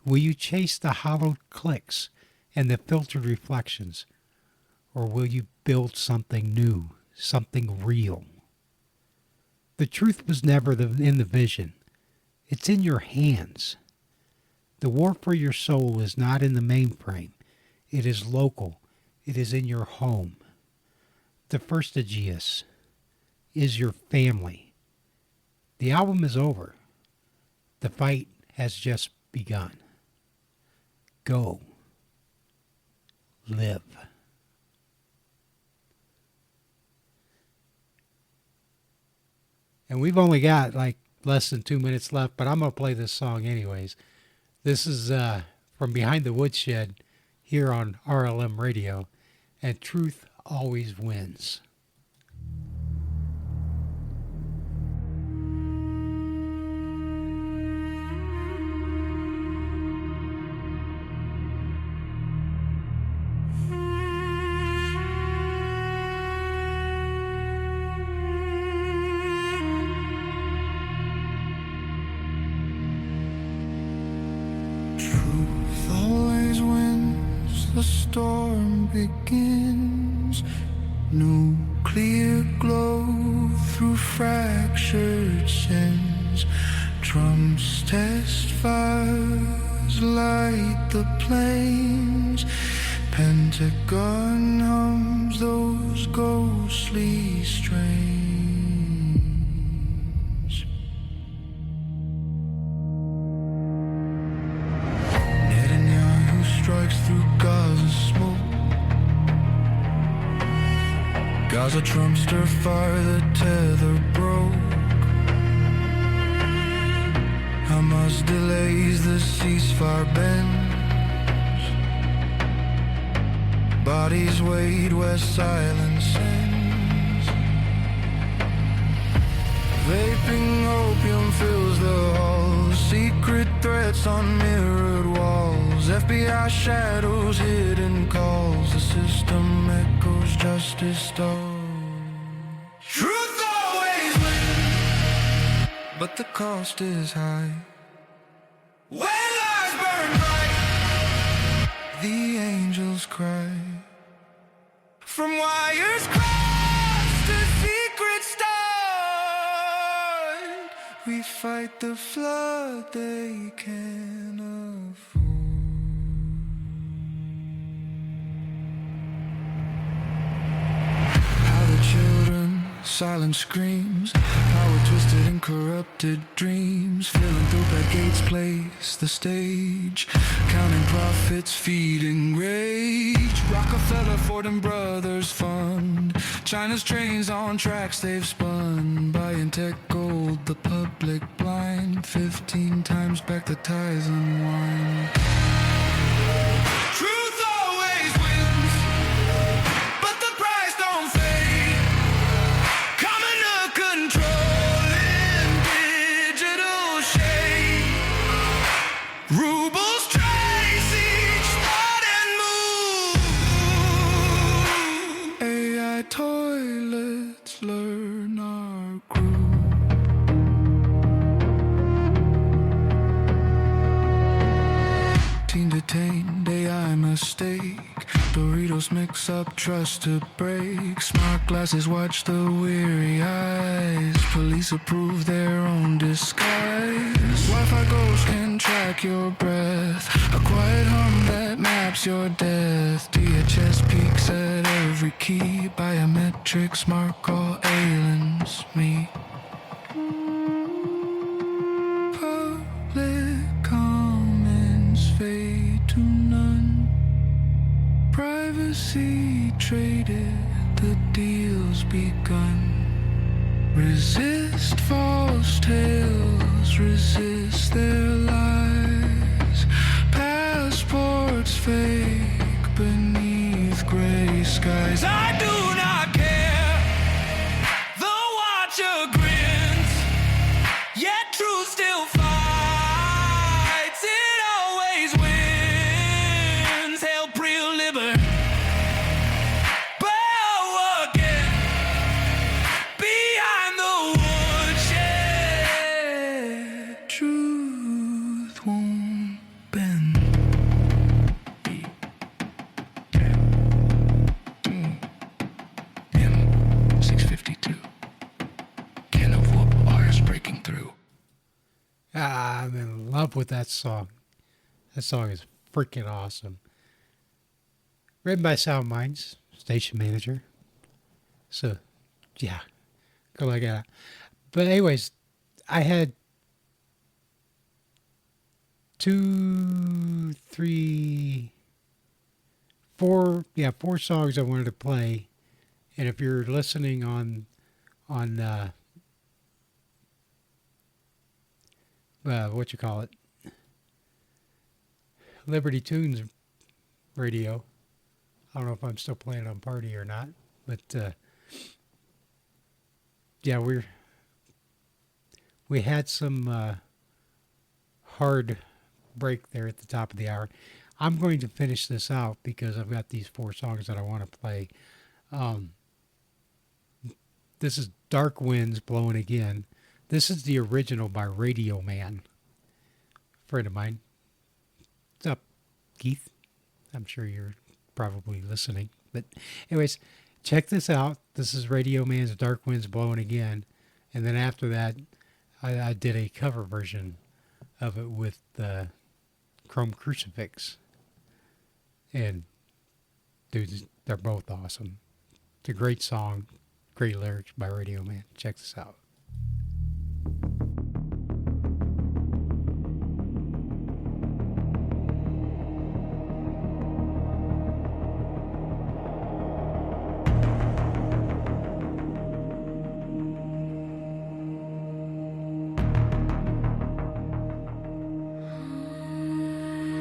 Will you chase the hollowed clicks and the filtered reflections? Or will you build something new, something real? The truth was never in the vision. It's in your hands. The war for your soul is not in the mainframe. It is local. It is in your home. The first Aegeus is your family. The album is over. The fight has just begun. Go. Live. And we've only got like less than 2 minutes left, but I'm going to play this song anyways. This is from Behind the Woodshed here on RLM Radio, and truth always wins. Truth always wins, the storm begins. No clear glow through fractured sins. Drums test fires, light the plains. Pentagon hums those ghostly strains. Strikes through Gaza smoke. Gaza trumpster fire, the tether broke. Hamas delays, the ceasefire bends. Bodies weighed where silence ends. Vaping opium fills the halls. Secret threats on mirrored walls. FBI shadows, hidden calls. The system echoes, justice stalls. Truth always wins, but the cost is high. When lies burn bright, the angels cry. From wires crossed to secret start, we fight the flood they can't afford. Silent screams, power twisted and corrupted dreams. Philanthropic gates place the stage, counting profits, feeding rage. Rockefeller, Ford and Brothers fund China's trains on tracks they've spun. Buying tech gold, the public blind. 15 times back the ties unwind. Truth always wins, but the price don't fade. Coming to control in digital shade. Rubles trace each thought and move. AI toilets learn our groove. Teen detained, AI mistake. Doritos mix up, trust to break. Smart glasses watch the weary eyes. Police approve their own disguise. Wi-Fi ghosts can track your breath. A quiet hum that maps your death. DHS peaks at every key. Biometrics mark all aliens meet. Public comments fade tonight. privacy traded, the deal's begun. Resist false tales, resist their lies. Passports fake beneath gray skies. I do not care. The watcher grins, yet truth still fights. It always wins. Hell, pre-liber. Bow again. Behind the woodshed, truth won't bend. M652. Can of whoop wires breaking through. Ah, I'm in love with that song. That song is freaking awesome. Written by Sound Minds, station manager. So, yeah, go like that. But anyways, I had 4 songs I wanted to play. And if you're listening on what you call it, Liberty Tunes radio. I don't know if I'm still playing on Party or not, but yeah, we had some hard break there at the top of the hour. I'm going to finish this out because I've got these 4 songs that I want to play. This is Dark Winds Blowing Again. This is the original by Radio Man, friend of mine. What's up, Keith? I'm sure you're probably listening. But anyways, check this out. This is Radio Man's Dark Winds Blowing Again. And then after that, I did a cover version of it with Chrome Crucifix. And dudes, they're both awesome. It's a great song, great lyrics by Radio Man. Check this out.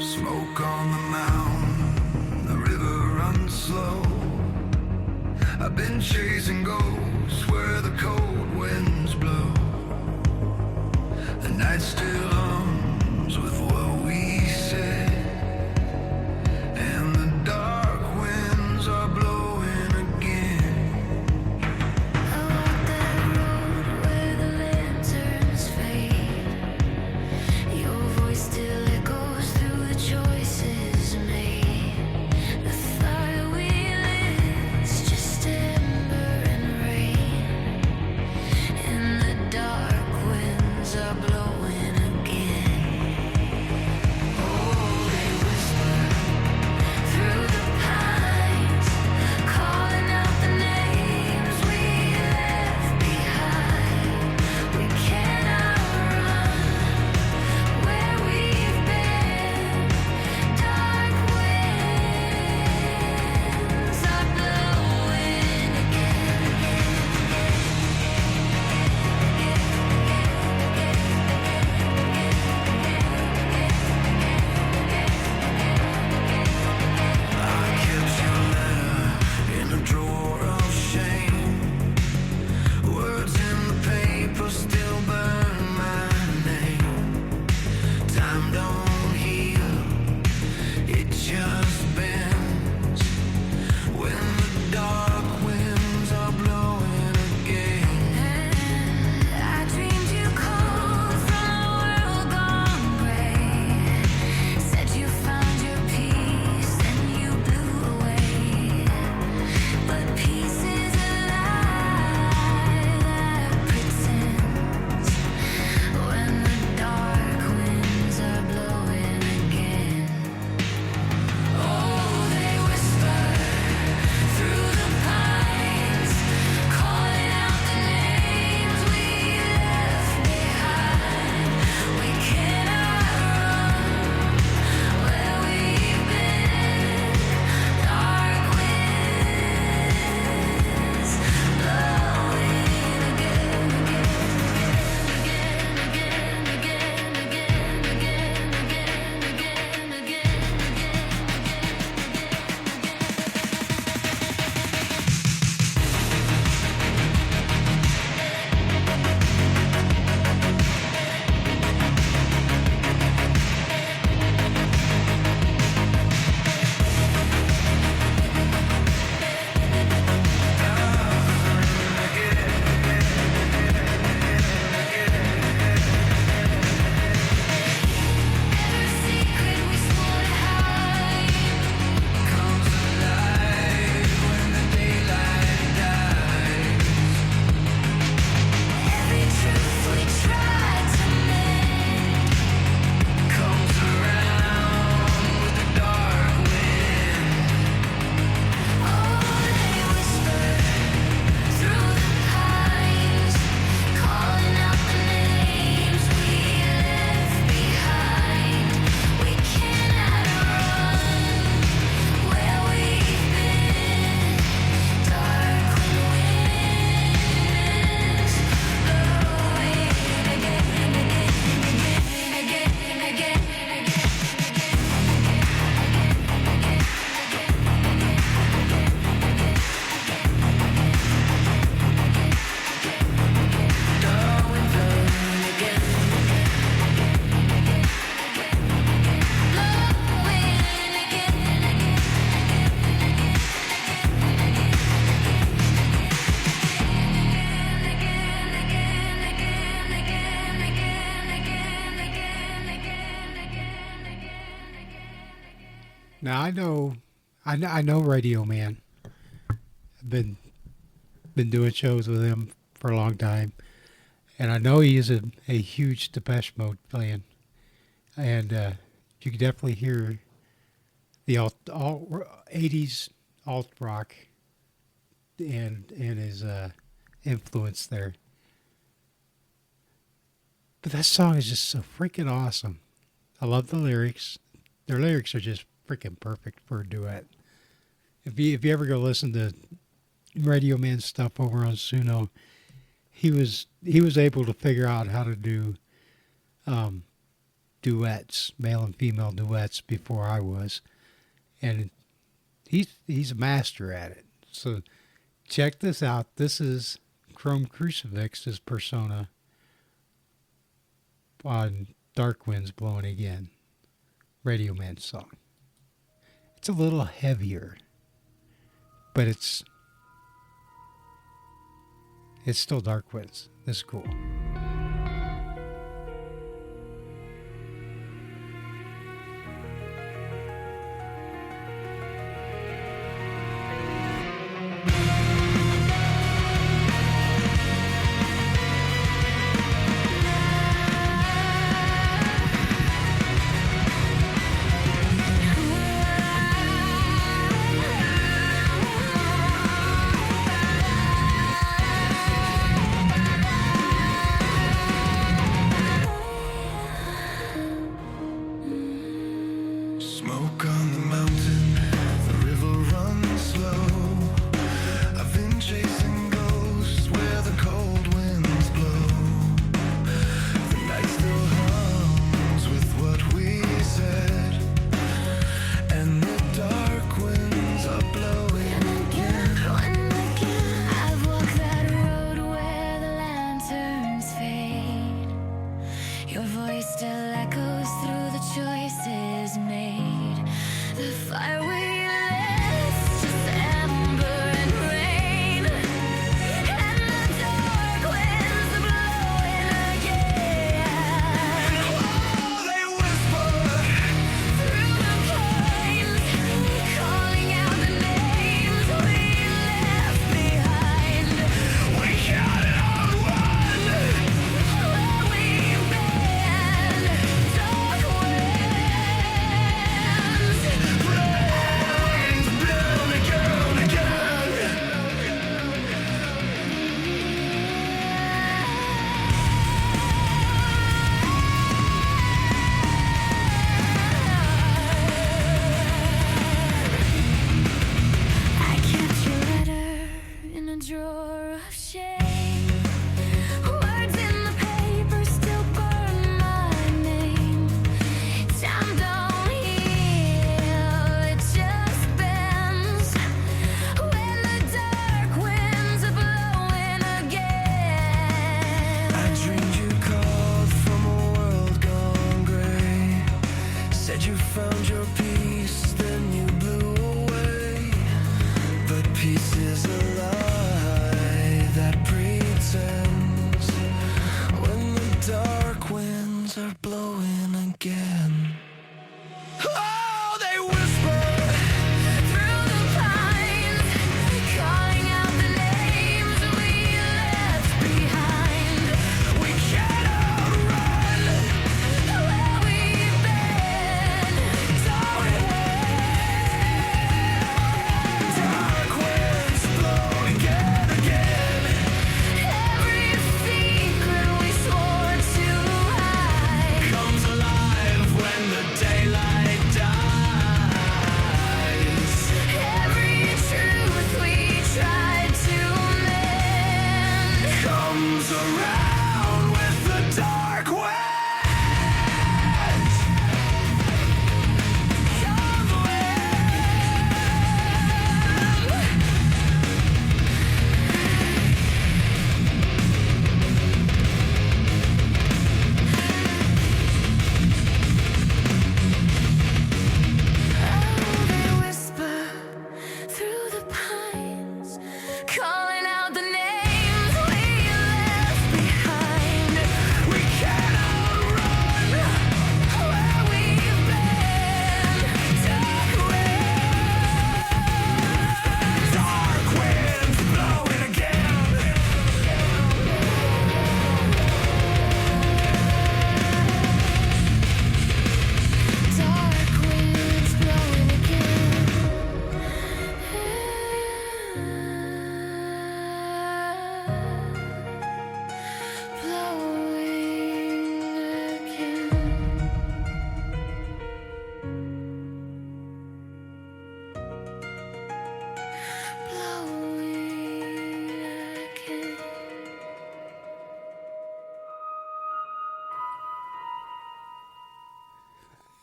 Smoke on the mound, the river runs slow. I've been chasing ghosts where the cold winds blow. The night still hums with what we said, and the dark winds are blowing again. I walk that road where the lanterns fade. Your voice still echoes through the choices made. The fire we lit is just ember and rain. Now I know Radio Man. I've been doing shows with him for a long time, and I know he is a huge Depeche Mode fan, and you can definitely hear the alt 80s alt rock and his influence there. But that song is just so freaking awesome. I love the lyrics. Their lyrics are just freaking perfect for a duet. If you ever go listen to Radio Man stuff over on Suno, he was able to figure out how to do duets, male and female duets, before I was, and he's a master at it. So check this out. This is Chrome Crucifix's Persona on Dark Winds Blowing Again, Radio Man song. It's a little heavier, but it's still Dark Winds. This is cool.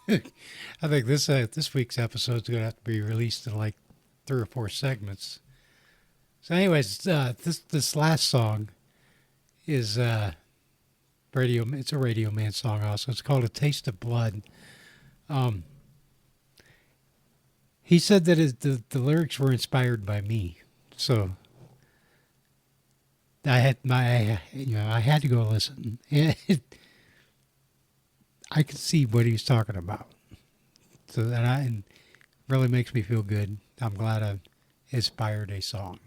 I think this week's episode is going to have to be released in like 3 or 4 segments. So, anyways, this last song is radio. It's a Radio Man song also. It's called "A Taste of Blood." He said that the lyrics were inspired by me, so I had I had to go listen. I could see what he was talking about. So and it really makes me feel good. I'm glad I inspired a song.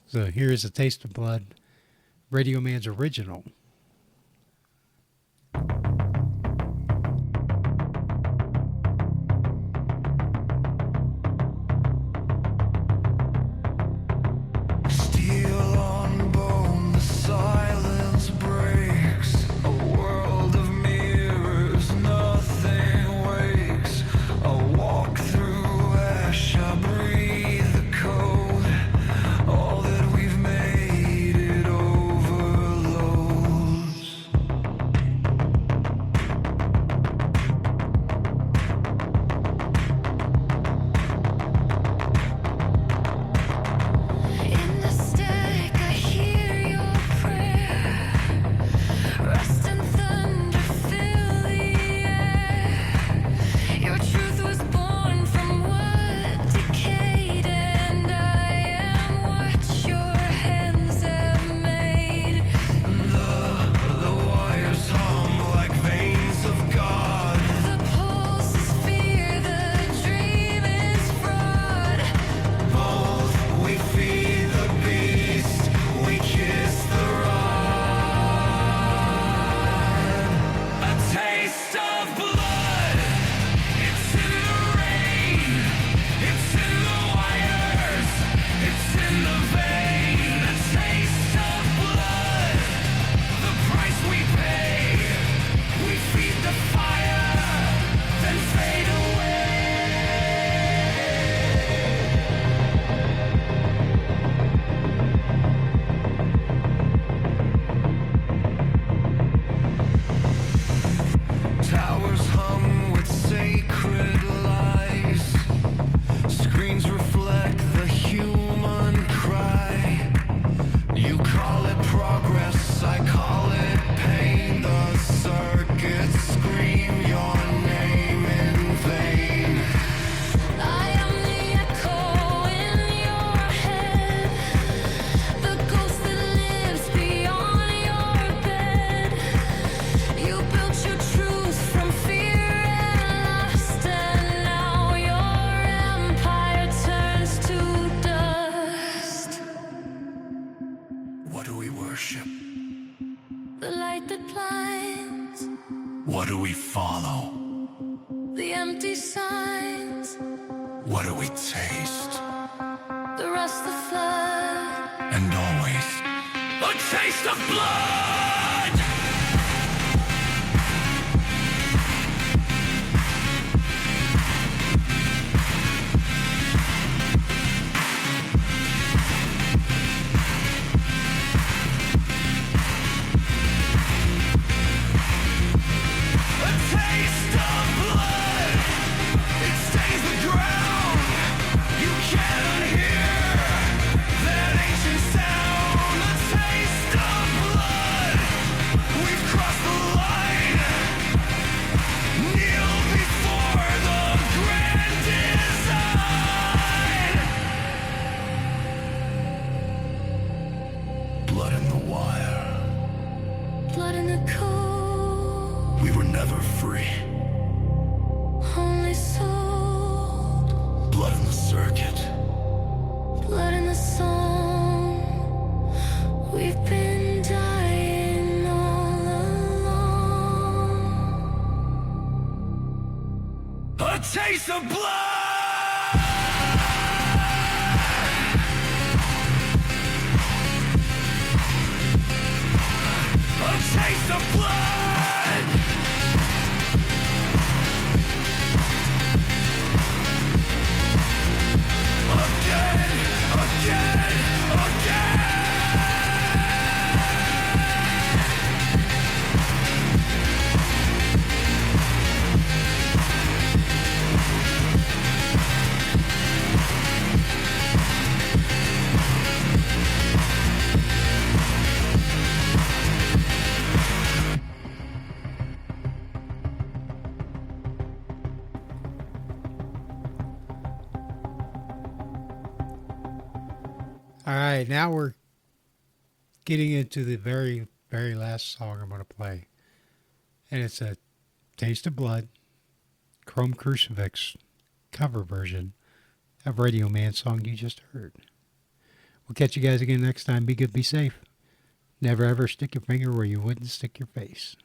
So here is "A Taste of Blood," Radio Man's original. Steel on bone, the silence breaks. A world of mirrors, nothing wakes. I walk through ash, I breathe the code. All that we've made, it overloads. In the static, I hear your prayer. Rust and thunder fill the air. Your truth was born from what decayed, and I am what your hands have made. The wires hum like veins of God. The pulse is fear, the dream is fraud. Both we feed the beast, we kiss the rod. A taste of blood, it's in the rain, it's in the wires, it's in the vein. A taste of blood, the price we pay. We feed the fire, then fade away. Towers hung with sacred lies. Screens reflect the human cry. You call it progress, I call it pain. The circuits scream your name in vain. I am the echo in your head, the ghost that lives beyond your bed. You built your truth from fear and lust, and now your empire turns to dust. What do we worship? The light that blinds, What do we follow? the empty signs, What do we taste? the rust, the flood. And always a taste of blood! A taste of blood, it stains the ground. You can't unhear that ancient sound. A taste of blood, we've crossed the line. Kneel before the grand design. Blood in the wire. Blood in the cold, We were never free. only sold. Blood in the circuit. Blood in the song, we've been dying all along. A taste of blood! A taste of blood! Again, again, again! All right, now we're getting into the very, very last song I'm going to play. And it's a Taste of Blood, Chrome Crucifix cover version of Radio Man song you just heard. We'll catch you guys again next time. Be good, be safe. Never ever stick your finger where you wouldn't stick your face.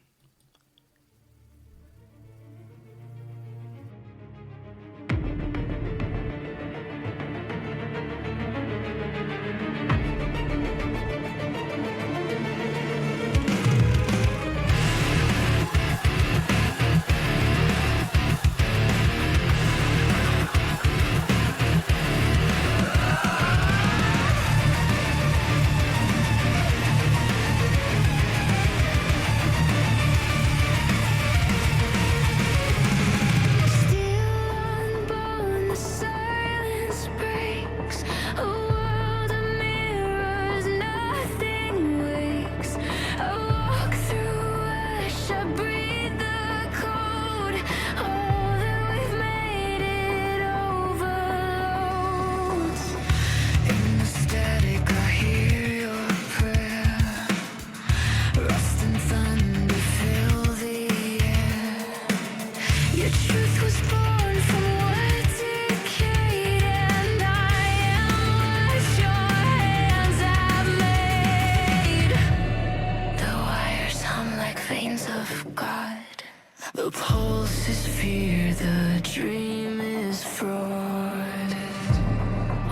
The pulse is fear, the dream is fraud.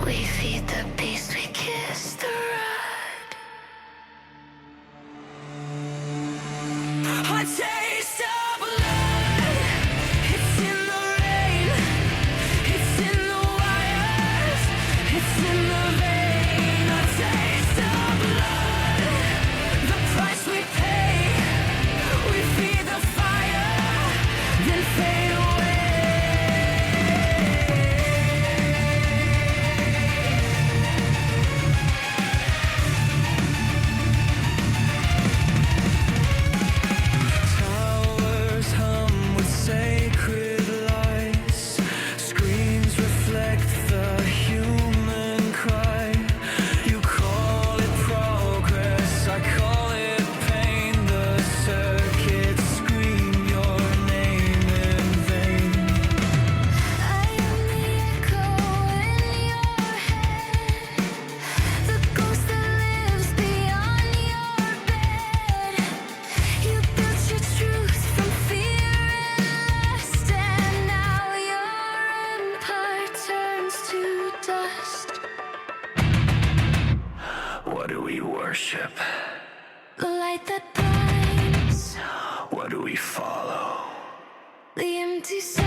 We feed the beast, we kiss the rod. A taste of blood, it's in the rain, it's in the wires, it's in the vein. A taste of blood, the price we pay, we feed the fire, then fade away. Towers hum with sacred lies. Screens reflect the human cry. You call it progress, I call it pain. The circuits scream your name in vain. I am the echo in your head, the ghost that lives beyond your bed. You built your truth from fear and lust, and now your empire turns to dust. What do we worship? The light that blinds, What do we follow? the empty silence.